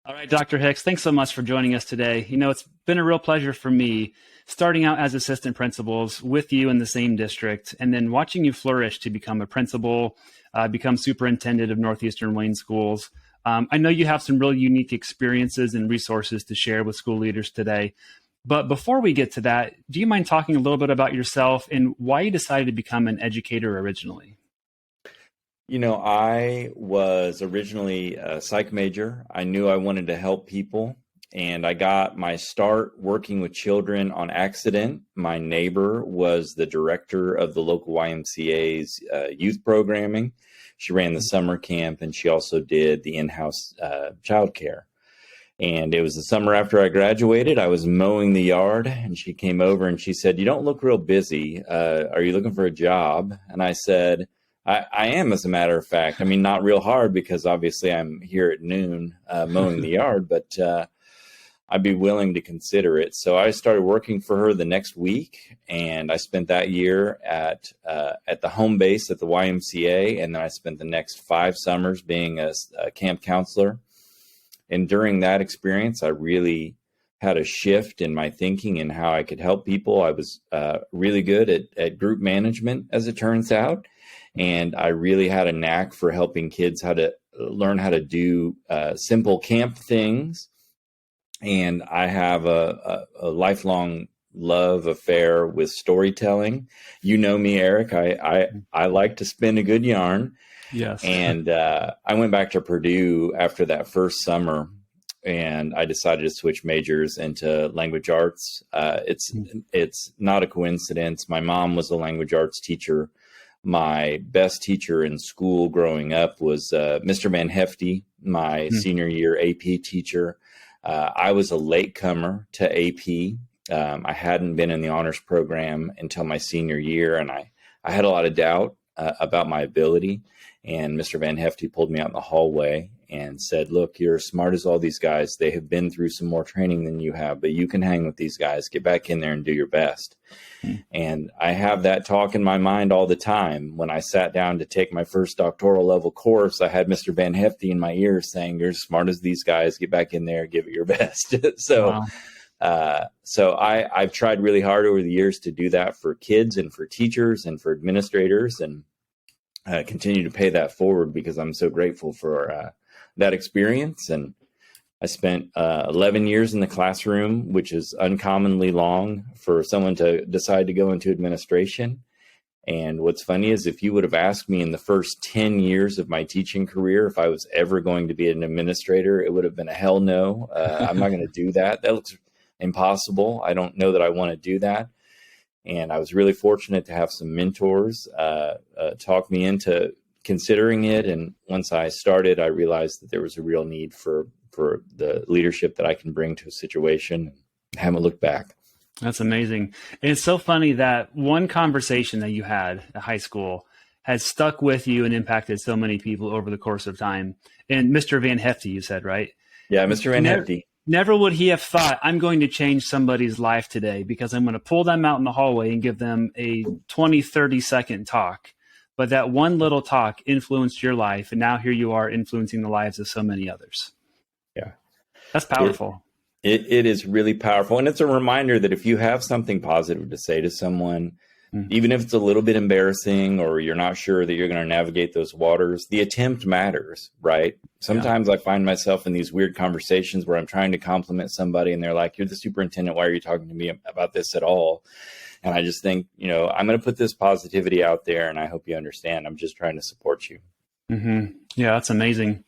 All right, Dr. Hicks, thanks so much for joining us today. It's been a real pleasure for me starting out as assistant principals with you in the same district, and then watching you flourish to become a principal, become superintendent of Northeastern Wayne Schools. I know you have some really unique experiences and resources to share with school leaders today. But before we get to that, do you mind talking a little bit about yourself and why you decided to become an educator originally? I was originally a psych major. I knew I wanted to help people, and I got my start working with children on accident. My neighbor was the director of the local YMCA's youth programming. She ran the summer camp, and she also did the in-house childcare. And it was the summer after I graduated. I was mowing the yard, and she came over and she said, "You don't look real busy. Are you looking for a job?" And I said, I am, as a matter of fact. I mean, not real hard, because obviously I'm here at noon mowing the yard, but I'd be willing to consider it. So I started working for her the next week, and I spent that year at the home base at the YMCA, and then I spent the next 5 summers being a camp counselor. And during that experience, I really had a shift in my thinking and how I could help people. I was really good at group management, as it turns out. And I really had a knack for helping kids how to learn how to do simple camp things. And I have a lifelong love affair with storytelling. You know me, Eric. I like to spin a good yarn. Yes. And I went back to Purdue after that first summer, and I decided to switch majors into language arts. It's not a coincidence. My mom was a language arts teacher. My best teacher in school growing up was Mr. Van Hefty, my senior year AP teacher. I was a latecomer to AP. I hadn't been in the honors program until my senior year, and I had a lot of doubt about my ability. And Mr. Van Hefty pulled me out in the hallway and said, "Look, you're as smart as all these guys. They have been through some more training than you have, but you can hang with these guys. Get back in there and do your best." And I have that talk in my mind all the time. When I sat down to take my first doctoral level course, I had Mr. Van Hefty in my ear saying, "You're as smart as these guys. Get back in there, give it your best." So I've tried really hard over the years to do that for kids and for teachers and for administrators, and continue to pay that forward because I'm so grateful for that experience. And I spent 11 years in the classroom, which is uncommonly long for someone to decide to go into administration. And what's funny is, if you would have asked me in the first 10 years of my teaching career if I was ever going to be an administrator, it would have been a hell no. I'm not going to do that. That looks impossible. I don't know that I want to do that. And I was really fortunate to have some mentors talk me into considering it. And once I started, I realized that there was a real need for the leadership that I can bring to a situation. I haven't looked back. That's amazing. And it's so funny that one conversation that you had at high school has stuck with you and impacted so many people over the course of time. And Mr. Van Hefty, you said, right? Yeah, Mr. Van Hefty. Never would he have thought, I'm going to change somebody's life today because I'm going to pull them out in the hallway and give them a 20, 30-second talk. But that one little talk influenced your life, and now here you are influencing the lives of so many others. Yeah. That's powerful. It is really powerful. And it's a reminder that if you have something positive to say to someone, even if it's a little bit embarrassing or you're not sure that you're going to navigate those waters, the attempt matters, right? Sometimes I find myself in these weird conversations where I'm trying to compliment somebody and they're like, "You're the superintendent. Why are you talking to me about this at all?" And I just think, I'm going to put this positivity out there, and I hope you understand. I'm just trying to support you. Yeah, that's amazing.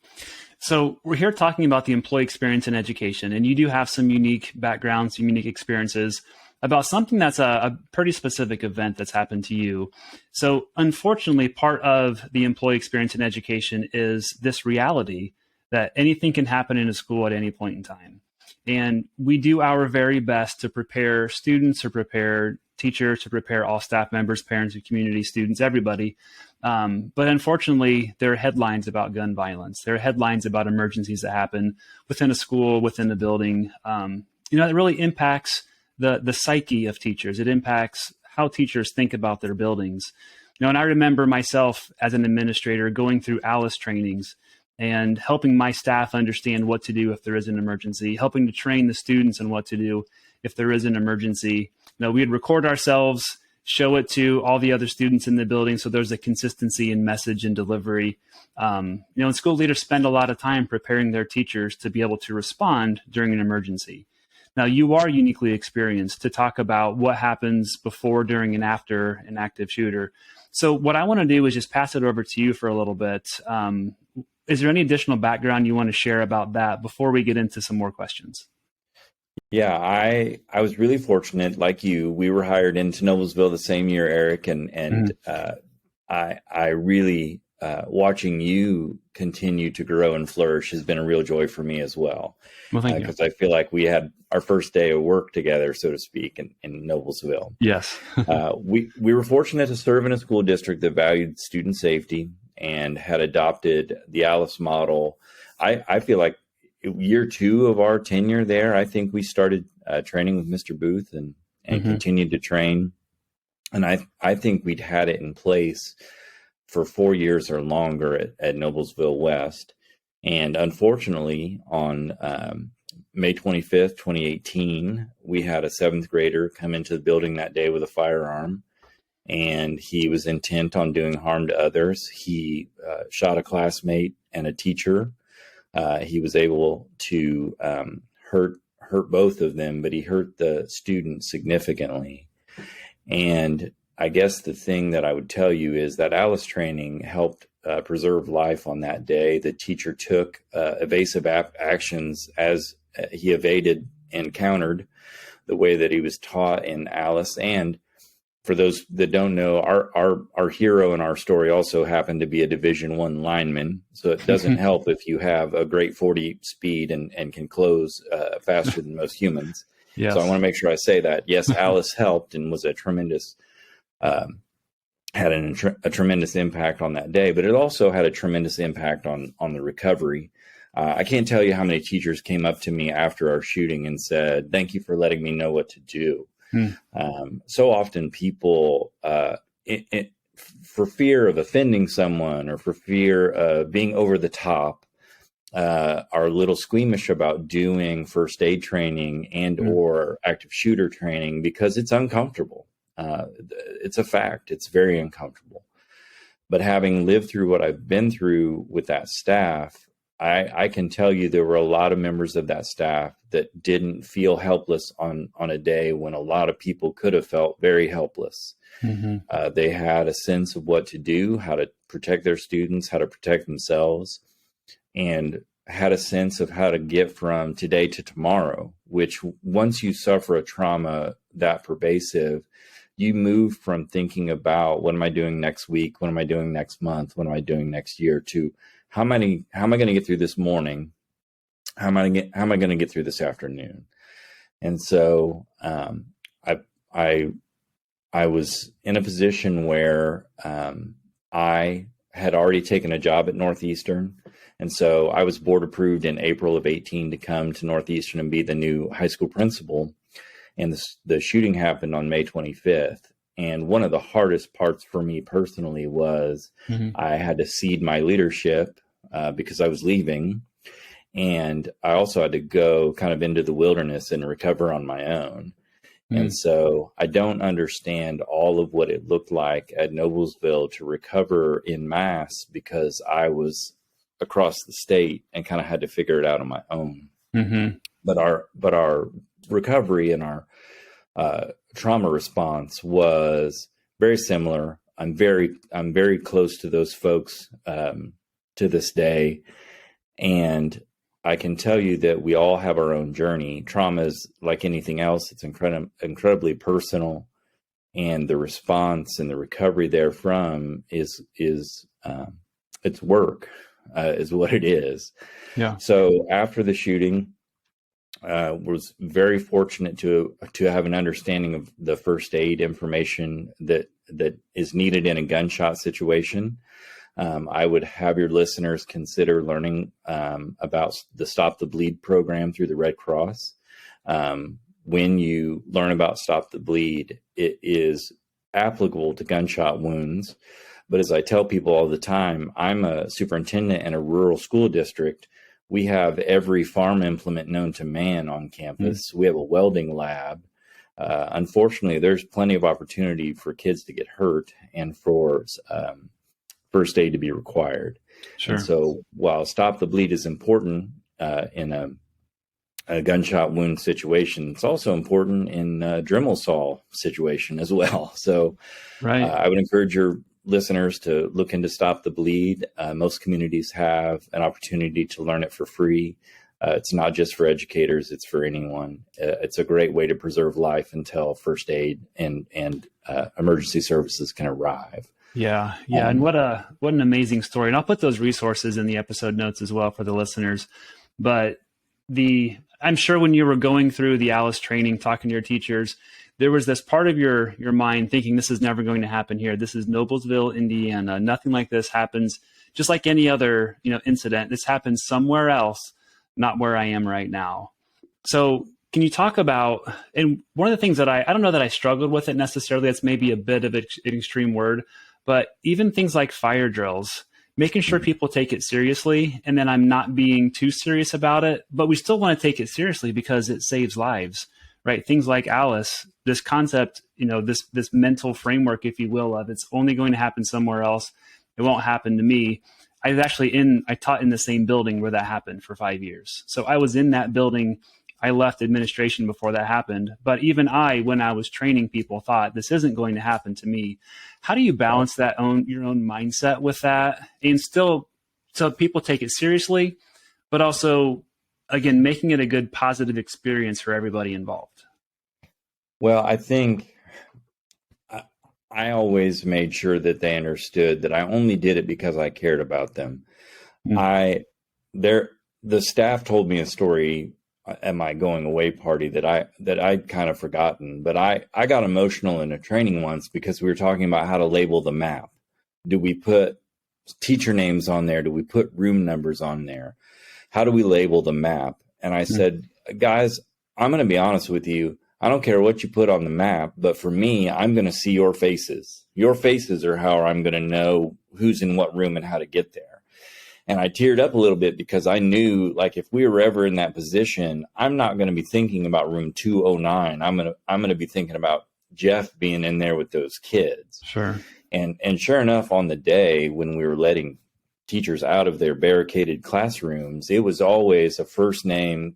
So we're here talking about the employee experience in education, and you do have some unique backgrounds, some unique experiences about something that's a pretty specific event that's happened to you. So unfortunately, part of the employee experience in education is this reality that anything can happen in a school at any point in time. And we do our very best to prepare students, to prepare teachers, to prepare all staff members, parents, and community, students, everybody. But unfortunately, there are headlines about gun violence. There are headlines about emergencies that happen within a school, within the building. It really impacts the psyche of teachers. It impacts how teachers think about their buildings. And I remember myself as an administrator going through ALICE trainings and helping my staff understand what to do if there is an emergency, helping to train the students on what to do if there is an emergency. We'd record ourselves, show it to all the other students in the building, so there's a consistency in message and delivery. And school leaders spend a lot of time preparing their teachers to be able to respond during an emergency. Now, you are uniquely experienced to talk about what happens before, during, and after an active shooter. So what I want to do is just pass it over to you for a little bit. Is there any additional background you want to share about that before we get into some more questions? Yeah, I was really fortunate, like you. We were hired into Noblesville the same year, Eric, and I really watching you continue to grow and flourish has been a real joy for me as well. Well, thank you. Because I feel like we had our first day of work together, so to speak, in Noblesville. Yes. We were fortunate to serve in a school district that valued student safety and had adopted the Alice model. I feel like year 2 of our tenure there, I think we started training with Mr. Booth and continued to train. And I think we'd had it in place for 4 years or longer at Noblesville West. And unfortunately, on May 25th, 2018, we had a 7th grader come into the building that day with a firearm, and he was intent on doing harm to others. He shot a classmate and a teacher. He was able to hurt both of them, but he hurt the student significantly. And I guess the thing that I would tell you is that Alice training helped preserve life on that day. The teacher took evasive actions as he evaded and countered the way that he was taught in Alice. And for those that don't know, our hero in our story also happened to be a Division I lineman. So it doesn't help if you have a great 40 speed and can close faster than most humans. Yes. So I want to make sure I say that. Yes, Alice helped and was a tremendous, had a tremendous impact on that day, but it also had a tremendous impact on the recovery. I can't tell you how many teachers came up to me after our shooting and said, "Thank you for letting me know what to do." So often people, for fear of offending someone or for fear of being over the top, are a little squeamish about doing first aid training and or active shooter training because it's uncomfortable. It's a fact. It's very uncomfortable. But having lived through what I've been through with that staff, I can tell you there were a lot of members of that staff that didn't feel helpless on a day when a lot of people could have felt very helpless. They had a sense of what to do, how to protect their students, how to protect themselves, and had a sense of how to get from today to tomorrow, which once you suffer a trauma that pervasive, you move from thinking about what am I doing next week? What am I doing next month? What am I doing next year? To how am I going to get through this morning? How am I going to get through this afternoon? And so I was in a position where I had already taken a job at Northeastern. And so I was board approved in April of 18 to come to Northeastern and be the new high school principal. And the shooting happened on May 25th. And one of the hardest parts for me personally was I had to cede my leadership because I was leaving. And I also had to go kind of into the wilderness and recover on my own. And so I don't understand all of what it looked like at Noblesville to recover in mass because I was across the state and kind of had to figure it out on my own. But our recovery and our trauma response was very similar. I'm very close to those folks to this day, and I can tell you that we all have our own journey. Trauma is like anything else; it's incredibly personal, and the response and the recovery therefrom is it's work, is what it is. Yeah. So after the shooting, was very fortunate to have an understanding of the first aid information that is needed in a gunshot situation. I would have your listeners consider learning about the Stop the Bleed program through the Red Cross. When you learn about Stop the Bleed, it is applicable to gunshot wounds, But as I tell people all the time, I'm a superintendent in a rural school district. We have every farm implement known to man on campus. We have a welding lab. Unfortunately, there's plenty of opportunity for kids to get hurt and for first aid to be required. Sure. And so while stop the bleed is important in a gunshot wound situation, it's also important in a Dremel saw situation as well. So right. I would encourage your listeners to look into Stop the Bleed. Most communities have an opportunity to learn it for free. It's not just for educators, it's for anyone. It's a great way to preserve life until first aid and emergency services can arrive. Yeah. And what an amazing story. And I'll put those resources in the episode notes as well for the listeners. But I'm sure when you were going through the Alice training, talking to your teachers, there was this part of your mind thinking this is never going to happen here. This is Noblesville, Indiana. Nothing like this happens, just like any other, incident. This happens somewhere else, not where I am right now. So can you talk about, and one of the things that I don't know that I struggled with it necessarily, that's maybe a bit of an extreme word, but even things like fire drills, making sure people take it seriously, and then I'm not being too serious about it, but we still want to take it seriously because it saves lives, right? Things like Alice, this concept, this mental framework, if you will, of it's only going to happen somewhere else. It won't happen to me. I taught in the same building where that happened for 5 years. So I was in that building. I left administration before that happened. But even when I was training people, thought this isn't going to happen to me. How do you balance your own mindset with that, and still so people take it seriously, but also, again, making it a good, positive experience for everybody involved? Well, I think I always made sure that they understood that I only did it because I cared about them. The staff told me a story at my going away party that I'd kind of forgotten, but I got emotional in a training once because we were talking about how to label the map. Do we put teacher names on there? Do we put room numbers on there? How do we label the map? And I said, guys, I'm going to be honest with you. I don't care what you put on the map, but for me, I'm going to see your faces. Your faces are how I'm going to know who's in what room and how to get there. And I teared up a little bit because I knew, like, if we were ever in that position, I'm not going to be thinking about room 209. I'm going to be thinking about Jeff being in there with those kids. Sure. And sure enough, on the day when we were letting teachers out of their barricaded classrooms, it was always a first name,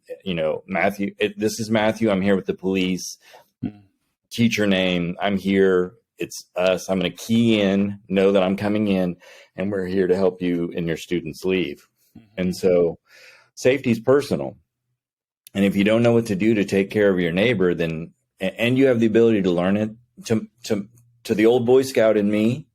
Matthew. This is Matthew. I'm here with the police. Teacher name. I'm here. It's us. I'm going to key in, know that I'm coming in, and we're here to help you and your students leave. And so safety is personal. And if you don't know what to do to take care of your neighbor, then, and you have the ability to learn it, to the old Boy Scout in me,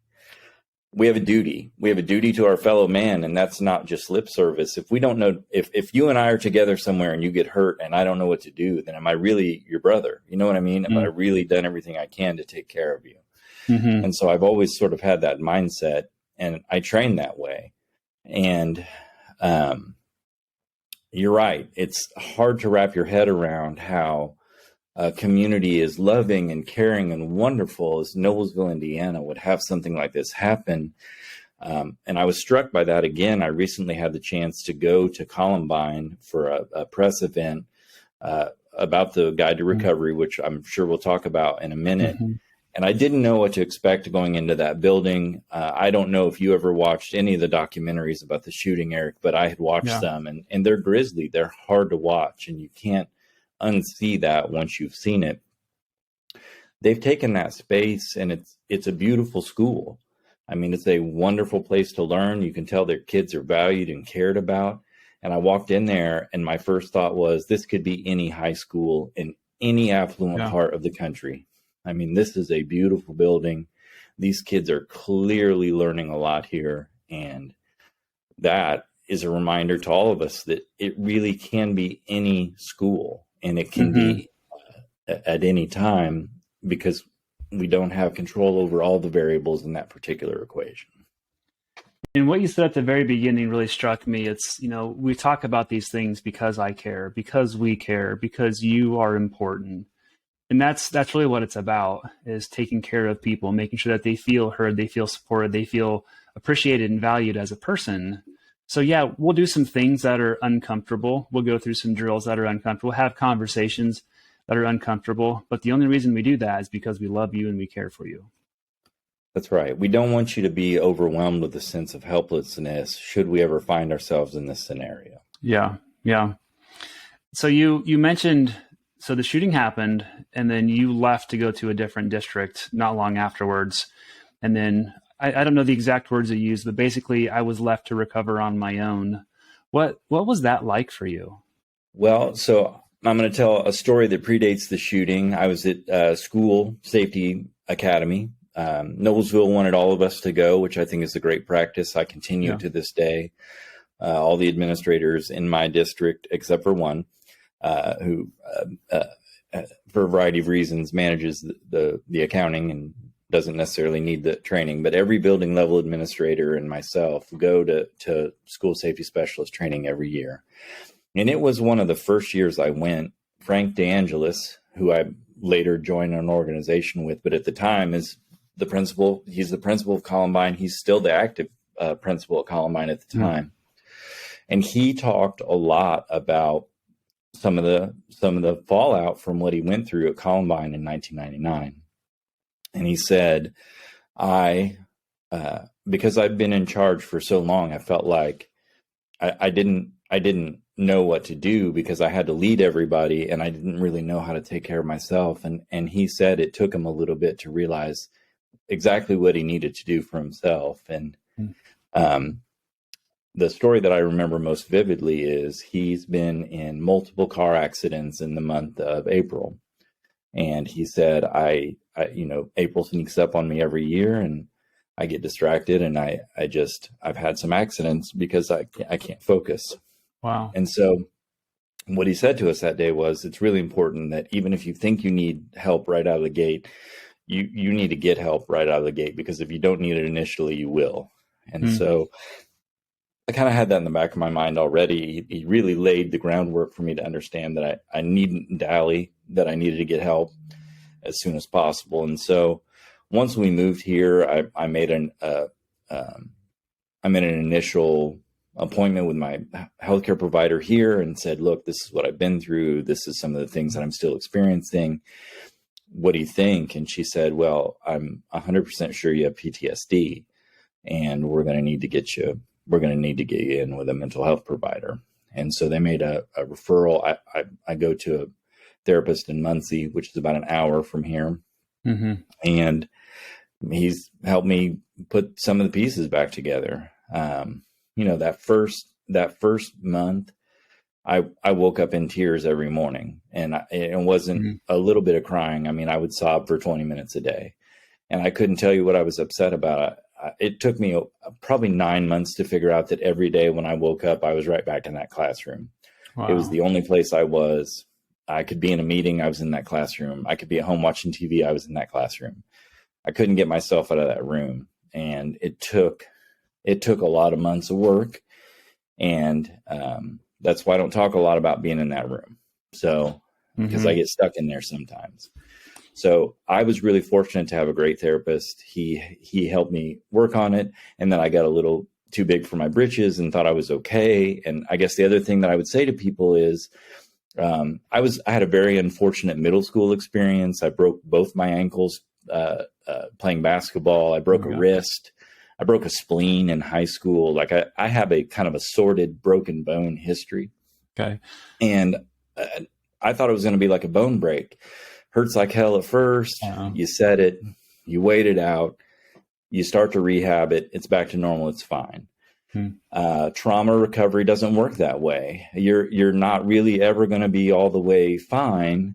we have a duty. We have a duty to our fellow man, and that's not just lip service. If we don't know, if you and I are together somewhere and you get hurt and I don't know what to do, then am I really your brother? You know what I mean? Have I really done everything I can to take care of you? And so I've always sort of had that mindset, and I train that way. And you're right. It's hard to wrap your head around how a community as loving and caring and wonderful as Noblesville, Indiana would have something like this happen. And I was struck by that again. I recently had the chance to go to Columbine for a press event about the Guide to Recovery, which I'm sure we'll talk about in a minute. And I didn't know what to expect going into that building. I don't know if you ever watched any of the documentaries about the shooting, Eric, but I had watched some, and they're grisly. They're hard to watch, and you can't unsee that once you've seen it. They've taken that space, and it's a beautiful school. I mean, it's a wonderful place to learn. You can tell their kids are valued and cared about. And I walked in there, and my first thought was, this could be any high school in any affluent part of the country. I mean, this is a beautiful building. These kids are clearly learning a lot here. And that is a reminder to all of us that it really can be any school, and it can be at any time, because we don't have control over all the variables in that particular equation. And what you said at the very beginning really struck me. It's, we talk about these things because I care, because we care, because you are important. And that's really what it's about, is taking care of people, making sure that they feel heard, they feel supported, they feel appreciated and valued as a person. So yeah, we'll do some things that are uncomfortable. We'll go through some drills that are uncomfortable, have conversations that are uncomfortable. But the only reason we do that is because we love you and we care for you. That's right. We don't want you to be overwhelmed with a sense of helplessness should we ever find ourselves in this scenario. Yeah. Yeah. So you mentioned, so the shooting happened and then you left to go to a different district not long afterwards. And then I don't know the exact words you used, but basically I was left to recover on my own. What was that like for you? Well, so I'm going to tell a story that predates the shooting. I was at School Safety Academy. Noblesville wanted all of us to go, which I think is a great practice. I continue to this day. All the administrators in my district, except for one, who, for a variety of reasons, manages the accounting and doesn't necessarily need the training. But every building level administrator and myself go to school safety specialist training every year. And it was one of the first years I went. Frank DeAngelis, who I later joined an organization with, but at the time is the principal. He's the principal of Columbine. He's still the active principal at Columbine at the time. And he talked a lot about some of the fallout from what he went through at Columbine in 1999. And he said, because I've been in charge for so long, I felt like I didn't know what to do because I had to lead everybody and I didn't really know how to take care of myself. And he said it took him a little bit to realize exactly what he needed to do for himself. And the story that I remember most vividly is he's been in multiple car accidents in the month of April. And he said, April sneaks up on me every year and I get distracted and I've had some accidents because I can't focus. Wow. And so what he said to us that day was, it's really important that even if you think you need help right out of the gate, you need to get help right out of the gate, because if you don't need it initially, you will. And so I kind of had that in the back of my mind already. He really laid the groundwork for me to understand that I needn't dally, that I needed to get help as soon as possible. And so once we moved here, I made an initial appointment with my healthcare provider here and said, look, this is what I've been through. This is some of the things that I'm still experiencing. What do you think? And she said, well, I'm 100% sure you have PTSD and we're going to need to get you in with a mental health provider. And so they made a referral. I go to a therapist in Muncie, which is about an hour from here. And he's helped me put some of the pieces back together. That first month, I woke up in tears every morning, and it wasn't a little bit of crying. I mean, I would sob for 20 minutes a day, and I couldn't tell you what I was upset about. It took me probably 9 months to figure out that every day when I woke up, I was right back in that classroom. Wow. It was the only place I was. I could be in a meeting, I was in that classroom. I could be at home watching TV, I was in that classroom. I couldn't get myself out of that room. And it took a lot of months of work. And that's why I don't talk a lot about being in that room. So, because I get stuck in there sometimes. So I was really fortunate to have a great therapist. He helped me work on it. And then I got a little too big for my britches and thought I was okay. And I guess the other thing that I would say to people is, I had a very unfortunate middle school experience. I broke both my ankles playing basketball. I broke a wrist. I broke a spleen in high school. Like I have a kind of a sordid broken bone history. Okay. And I thought it was going to be like a bone break. Hurts like hell at first. You set it, you wait it out, you start to rehab it. It's back to normal. It's fine. Trauma recovery doesn't work that way. You're not really ever going to be all the way fine,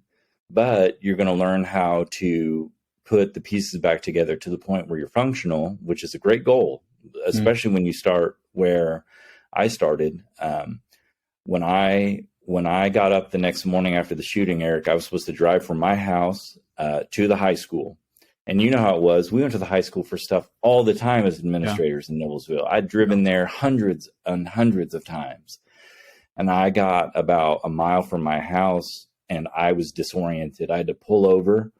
but you're going to learn how to put the pieces back together to the point where you're functional, which is a great goal, especially when you start where I started. When I got up the next morning after the shooting, Eric, I was supposed to drive from my house to the high school. And you know how it was. We went to the high school for stuff all the time as administrators in Noblesville. I'd driven there hundreds and hundreds of times. And I got about a mile from my house and I was disoriented. I had to pull over.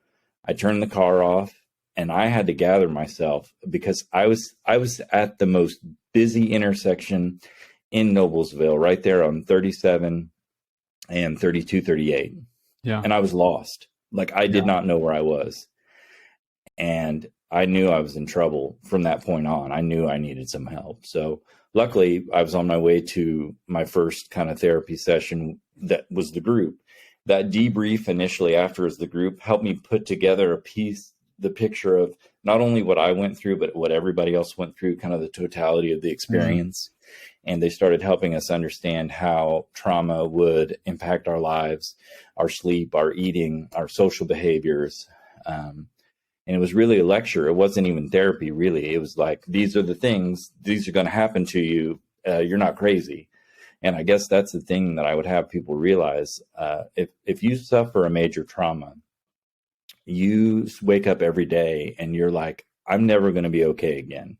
I turned the car off, and I had to gather myself because I was at the most busy intersection in Noblesville, right there on 37 and 3238. Yeah. And I was lost. Like, I did not know where I was. And I knew I was in trouble from that point on. I knew I needed some help. So luckily, I was on my way to my first kind of therapy session that was the group. That debrief initially after the group helped me put together the picture of not only what I went through, but what everybody else went through, kind of the totality of the experience. And they started helping us understand how trauma would impact our lives, our sleep, our eating, our social behaviors. And it was really a lecture. It wasn't even therapy, really. It was like, these are the things, these are going to happen to you. You're not crazy. And I guess that's the thing that I would have people realize. If you suffer a major trauma, you wake up every day and you're like, I'm never going to be okay again.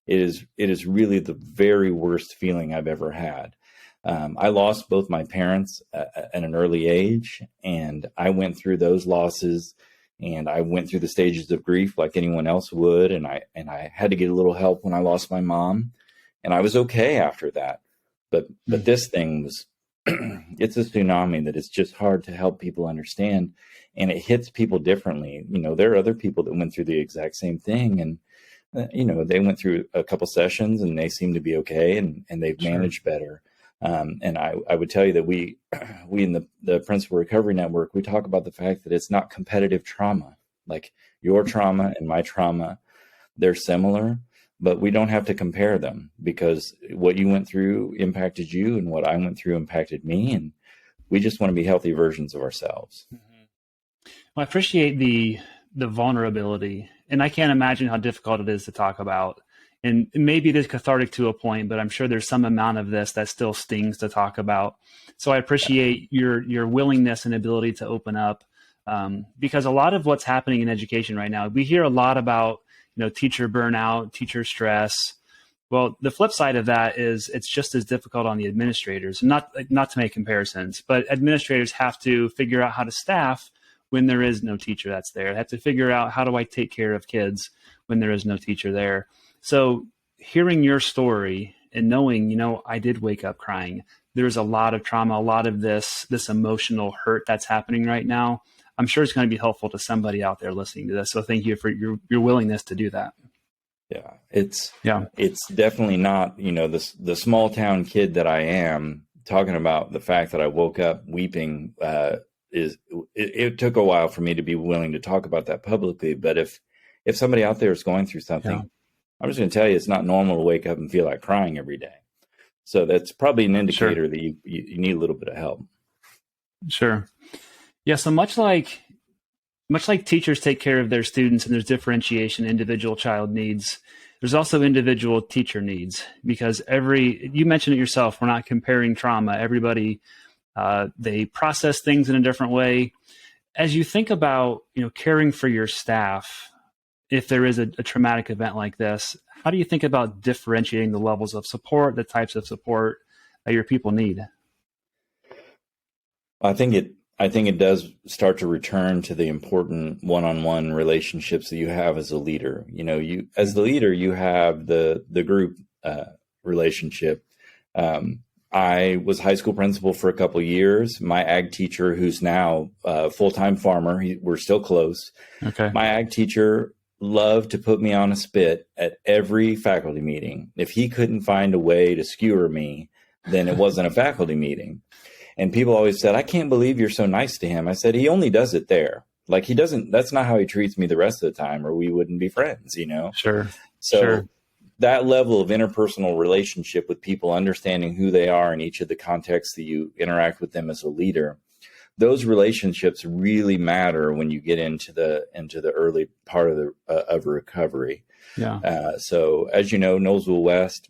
It is really the very worst feeling I've ever had. I lost both my parents at an early age, and I went through those losses, and I went through the stages of grief like anyone else would. And I had to get a little help when I lost my mom, and I was okay after that. But this thing was, it's a tsunami that it's just hard to help people understand, and it hits people differently. You know, there are other people that went through the exact same thing, and they went through a couple sessions and they seem to be okay, and they've managed better. And I would tell you that we in the Principal Recovery Network, we talk about the fact that it's not competitive trauma. Like, your trauma and my trauma, they're similar, but we don't have to compare them, because what you went through impacted you and what I went through impacted me. And we just want to be healthy versions of ourselves. Well, I appreciate the vulnerability, and I can't imagine how difficult it is to talk about. And maybe it is cathartic to a point, but I'm sure there's some amount of this that still stings to talk about. So I appreciate your willingness and ability to open up, because a lot of what's happening in education right now, we hear a lot about, teacher burnout, teacher stress. Well, the flip side of that is it's just as difficult on the administrators. Not to make comparisons, but administrators have to figure out how to staff when there is no teacher that's there. They have to figure out, how do I take care of kids when there is no teacher there? So hearing your story and knowing, I did wake up crying. There's a lot of trauma, a lot of this emotional hurt that's happening right now. I'm sure it's going to be helpful to somebody out there listening to this. So thank you for your willingness to do that. Yeah, it's definitely not, the small town kid that I am talking about. The fact that I woke up weeping it took a while for me to be willing to talk about that publicly. But if somebody out there is going through something, I'm just going to tell you, it's not normal to wake up and feel like crying every day. So that's probably an indicator that you need a little bit of help. Sure. Yeah. So much like teachers take care of their students and there's differentiation, individual child needs, there's also individual teacher needs, because you mentioned it yourself, we're not comparing trauma. Everybody, they process things in a different way. As you think about, caring for your staff, if there is a traumatic event like this, how do you think about differentiating the levels of support, the types of support that your people need? I think it does start to return to the important one-on-one relationships that you have as a leader. As the leader, you have the group relationship. I was high school principal for a couple of years. My ag teacher, who's now a full-time farmer, we're still close. Okay. My ag teacher loved to put me on a spit at every faculty meeting. If he couldn't find a way to skewer me, then it wasn't a faculty meeting. And people always said, I can't believe you're so nice to him. I said, he only does it there. Like, that's not how he treats me the rest of the time, or we wouldn't be friends, Sure. So sure. That level of interpersonal relationship with people, understanding who they are in each of the contexts that you interact with them as a leader, those relationships really matter when you get into the early part of recovery. Yeah. So as you know, Knowlesville West,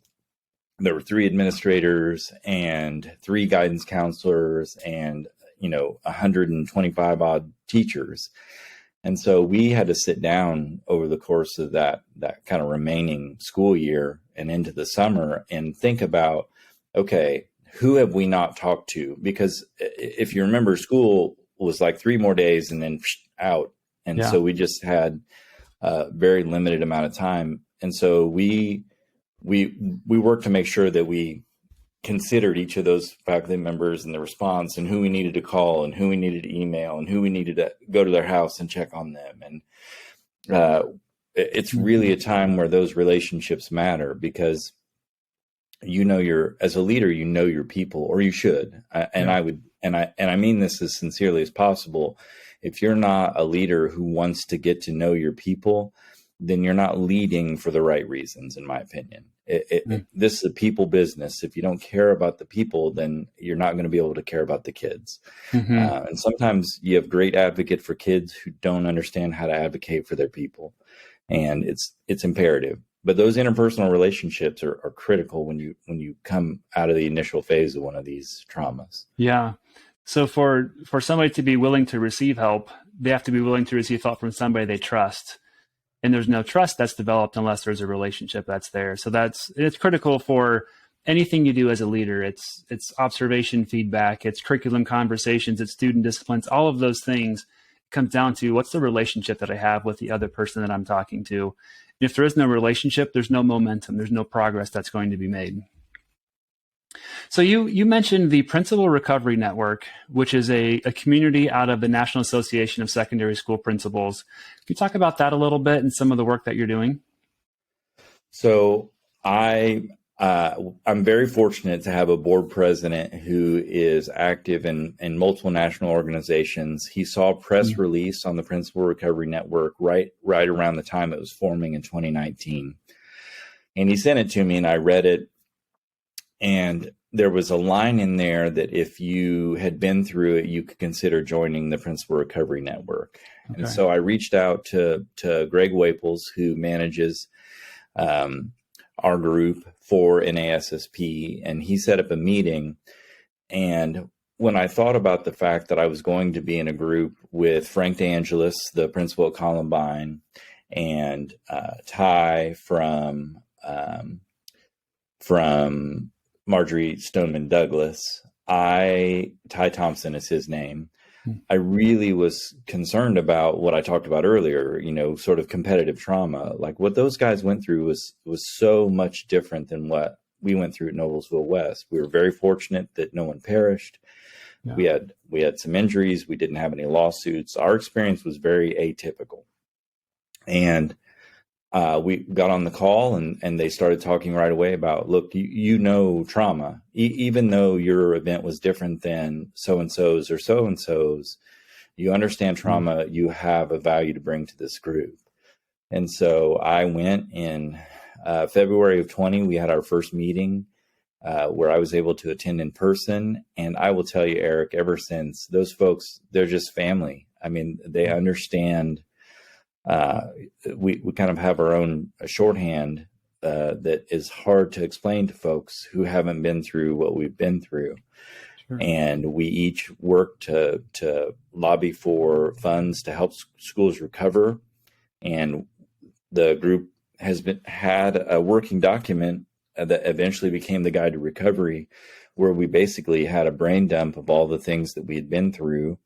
there were 3 administrators and 3 guidance counselors and 125 odd teachers. And so we had to sit down over the course of that kind of remaining school year and into the summer and think about, okay, who have we not talked to? Because if you remember, school was like 3 more days and then out. And so we just had a very limited amount of time. And so we worked to make sure that we considered each of those faculty members and the response and who we needed to call and who we needed to email and who we needed to go to their house and check on them. And it's really a time where those relationships matter, because as a leader, your people, or you should. I mean this as sincerely as possible. If you're not a leader who wants to get to know your people, then you're not leading for the right reasons, in my opinion. This is a people business. If you don't care about the people, then you're not going to be able to care about the kids. And sometimes you have great advocate for kids who don't understand how to advocate for their people. And it's imperative. But those interpersonal relationships are critical when you come out of the initial phase of one of these traumas. Yeah. So for somebody to be willing to receive help, they have to be willing to receive help from somebody they trust. And there's no trust that's developed unless there's a relationship that's there. So it's critical for anything you do as a leader. It's observation feedback, it's curriculum conversations, it's student disciplines, all of those things comes down to what's the relationship that I have with the other person that I'm talking to. And if there is no relationship, there's no momentum, there's no progress that's going to be made. So you mentioned the Principal Recovery Network, which is a community out of the National Association of Secondary School Principals. Can you talk about that a little bit and some of the work that you're doing? So I'm very fortunate to have a board president who is active in multiple national organizations. He saw a press release on the Principal Recovery Network right around the time it was forming in 2019. And he sent it to me and I read it. And there was a line in there that if you had been through it, you could consider joining the Principal Recovery Network. Okay. And so I reached out to Greg Waples, who manages our group for NASSP, and he set up a meeting. And when I thought about the fact that I was going to be in a group with Frank DeAngelis, the principal at Columbine, and Ty from Marjorie Stoneman Douglas, Ty Thompson is his name. I really was concerned about what I talked about earlier, sort of competitive trauma. Like what those guys went through was so much different than what we went through at Noblesville West. We were very fortunate that no one perished. Yeah. We had some injuries. We didn't have any lawsuits. Our experience was very atypical. And we got on the call and they started talking right away about, look, trauma, even though your event was different than so-and-so's or so-and-so's, you understand trauma, you have a value to bring to this group. And so I went in February of 20, we had our first meeting where I was able to attend in person. And I will tell you, Eric, ever since, those folks, they're just family. I mean, they understand. We kind of have our own shorthand that is hard to explain to folks who haven't been through what we've been through. Sure. And we each work to lobby for funds to help schools recover. And the group had a working document that eventually became the Guide to Recovery, where we basically had a brain dump of all the things that we had been through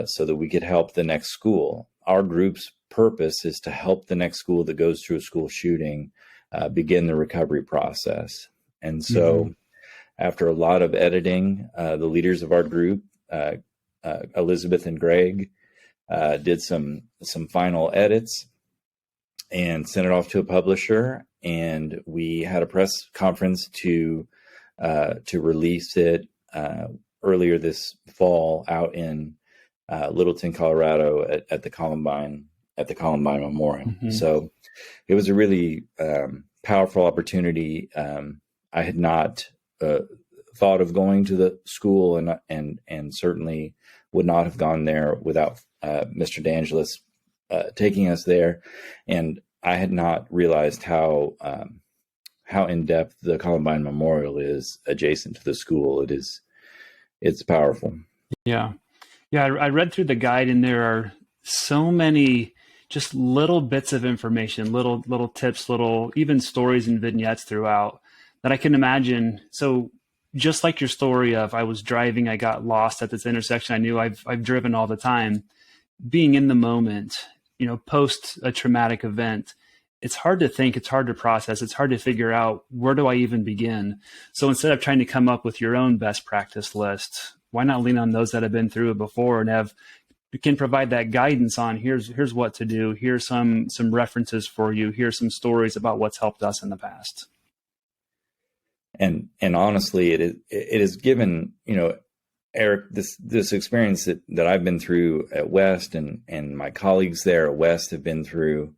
so that we could help the next school. Our group's purpose is to help the next school that goes through a school shooting begin the recovery process. And so after a lot of editing, the leaders of our group, Elizabeth and Greg, did some final edits and sent it off to a publisher. And we had a press conference to release it earlier this fall out in Littleton, Colorado at the Columbine Memorial. So it was a really powerful opportunity. I had not thought of going to the school and certainly would not have gone there without Mr. DeAngelis taking us there. And I had not realized how in depth the Columbine Memorial is adjacent to the school. It's powerful. Yeah. I read through the guide, and there are so many just little bits of information, little tips, little even stories and vignettes throughout that I can imagine. So just like your story of I was driving, I got lost at this intersection. I knew I've driven all the time. Being in the moment, post a traumatic event, it's hard to think, it's hard to process, it's hard to figure out where do I even begin. So instead of trying to come up with your own best practice list, why not lean on those that have been through it before and can provide that guidance on here's what to do. Here's some references for you. Here's some stories about what's helped us in the past. And honestly, it has given, Eric, this experience that I've been through at West and my colleagues there at West have been through.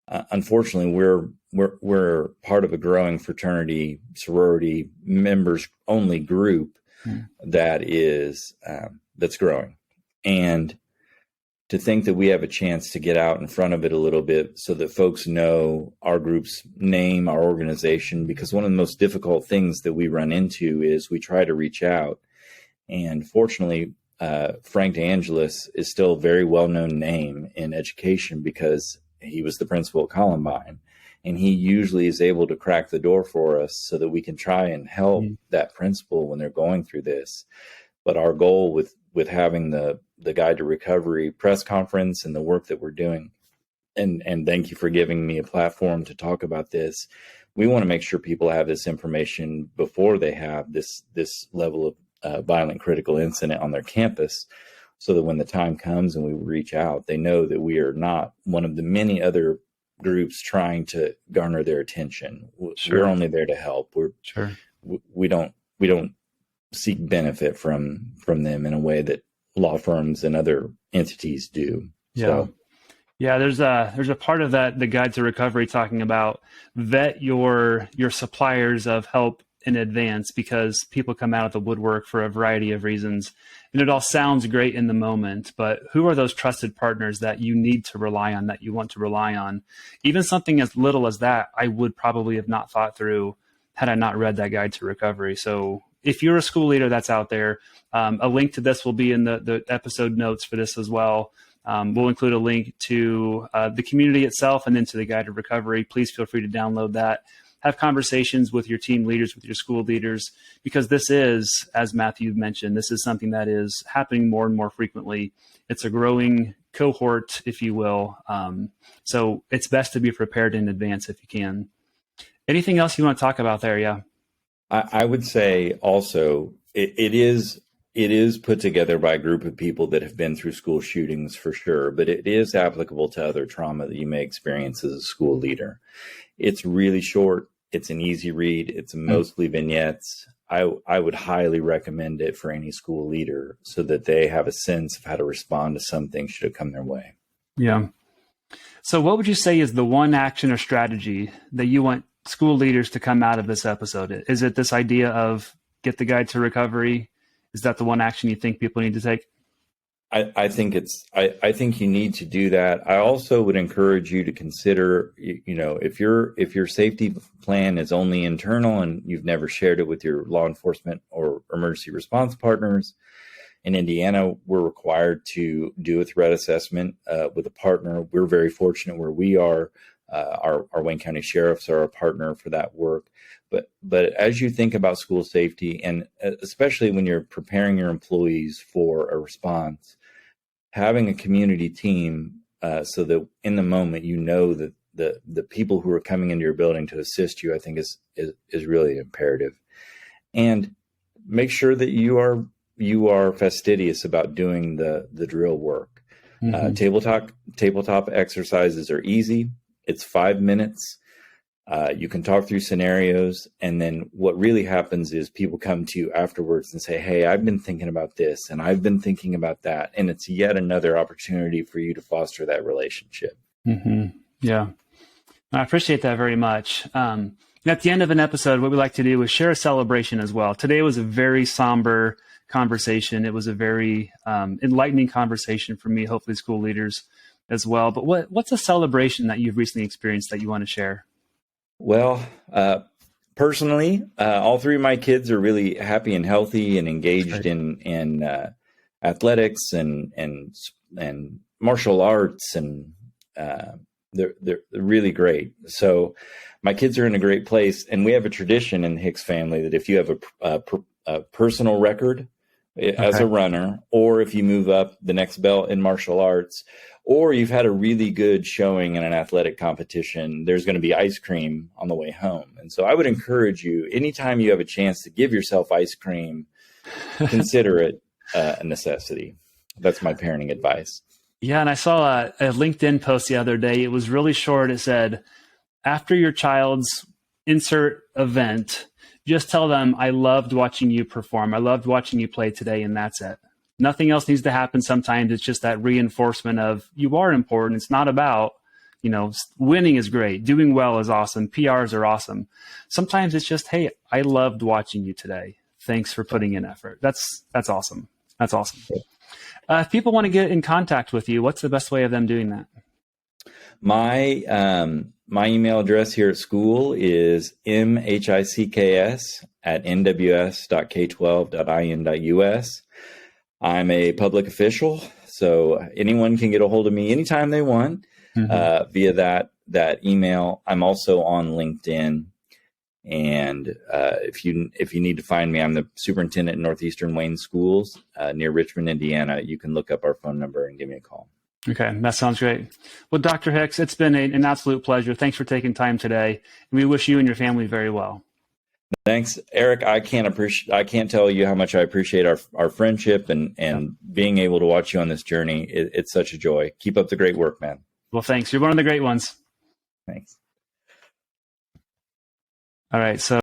Unfortunately, we're part of a growing fraternity, sorority, members only group that's growing. And to think that we have a chance to get out in front of it a little bit so that folks know our group's name, our organization, because one of the most difficult things that we run into is we try to reach out. And fortunately, Frank DeAngelis is still a very well-known name in education because he was the principal at Columbine. And he usually is able to crack the door for us so that we can try and help that principal when they're going through this. But our goal with having the Guide to Recovery press conference and the work that we're doing, and thank you for giving me a platform to talk about this, we want to make sure people have this information before they have this level of violent critical incident on their campus, so that when the time comes and we reach out, they know that we are not one of the many other groups trying to garner their attention. Sure. We're only there to help. We don't seek benefit from them in a way that law firms and other entities do. Yeah. So, yeah, there's a part of that, the Guide to Recovery, talking about vet your suppliers of help in advance, because people come out of the woodwork for a variety of reasons. And it all sounds great in the moment, but who are those trusted partners that you need to rely on, that you want to rely on? Even something as little as that, I would probably have not thought through had I not read that Guide to Recovery. So if you're a school leader that's out there, a link to this will be in the episode notes for this as well. We'll include a link to the community itself and then to the Guide to Recovery. Please feel free to download that. Have conversations with your team leaders, with your school leaders, because this is, as Matthew mentioned, this is something that is happening more and more frequently. It's a growing cohort, if you will. So it's best to be prepared in advance if you can. Anything else you want to talk about there? Yeah. I would say also it is put together by a group of people that have been through school shootings for sure, but it is applicable to other trauma that you may experience as a school leader. It's really short. It's an easy read. It's mostly vignettes. I would highly recommend it for any school leader so that they have a sense of how to respond to something should it come their way. Yeah. So what would you say is the one action or strategy that you want school leaders to come out of this episode? Is it this idea of get the Guide to Recovery? Is that the one action you think people need to take? I think you need to do that. I also would encourage you to consider, if your safety plan is only internal and you've never shared it with your law enforcement or emergency response partners. In Indiana, we're required to do a threat assessment with a partner. We're very fortunate where we are. Our Wayne County sheriffs are a partner for that work. But as you think about school safety, and especially when you're preparing your employees for a response, having a community team so that in the moment that the people who are coming into your building to assist you, I think is really imperative. And make sure that you are fastidious about doing the drill work. Tabletop exercises are easy. It's 5 minutes. You can talk through scenarios, and then what really happens is people come to you afterwards and say, hey, I've been thinking about this and I've been thinking about that. And it's yet another opportunity for you to foster that relationship. Mm-hmm. Yeah. I appreciate that very much. At the end of an episode, what we like to do is share a celebration as well. Today was a very somber conversation. It was a very enlightening conversation for me, hopefully school leaders as well. But what's a celebration that you've recently experienced that you want to share? Well, personally, all three of my kids are really happy and healthy and engaged in athletics and martial arts, and they're really great. So my kids are in a great place, and we have a tradition in the Hicks family that if you have personal record as a runner, or if you move up the next belt in martial arts, or you've had a really good showing in an athletic competition, there's going to be ice cream on the way home. And so I would encourage you, anytime you have a chance to give yourself ice cream, consider it a necessity. That's my parenting advice. Yeah. And I saw a LinkedIn post the other day. It was really short. It said, after your child's insert event, just tell them, I loved watching you perform. I loved watching you play today. And that's it. Nothing else needs to happen. Sometimes it's just that reinforcement of you are important. It's not about, winning is great. Doing well is awesome. PRs are awesome. Sometimes it's just, hey, I loved watching you today. Thanks for putting in effort. That's awesome. That's awesome. If people want to get in contact with you, what's the best way of them doing that? My email address here at school is mhicks@nws.k12.in.us. I'm a public official, so anyone can get a hold of me anytime they want via that email. I'm also on LinkedIn, and if you need to find me, I'm the superintendent in Northeastern Wayne Schools near Richmond, Indiana. You can look up our phone number and give me a call. Okay, that sounds great. Well, Dr. Hicks, it's been an absolute pleasure. Thanks for taking time today. We wish you and your family very well. Thanks, Eric. I can't tell you how much I appreciate our friendship and being able to watch you on this journey. It's such a joy. Keep up the great work, man. Well, thanks. You're one of the great ones. Thanks. All right. So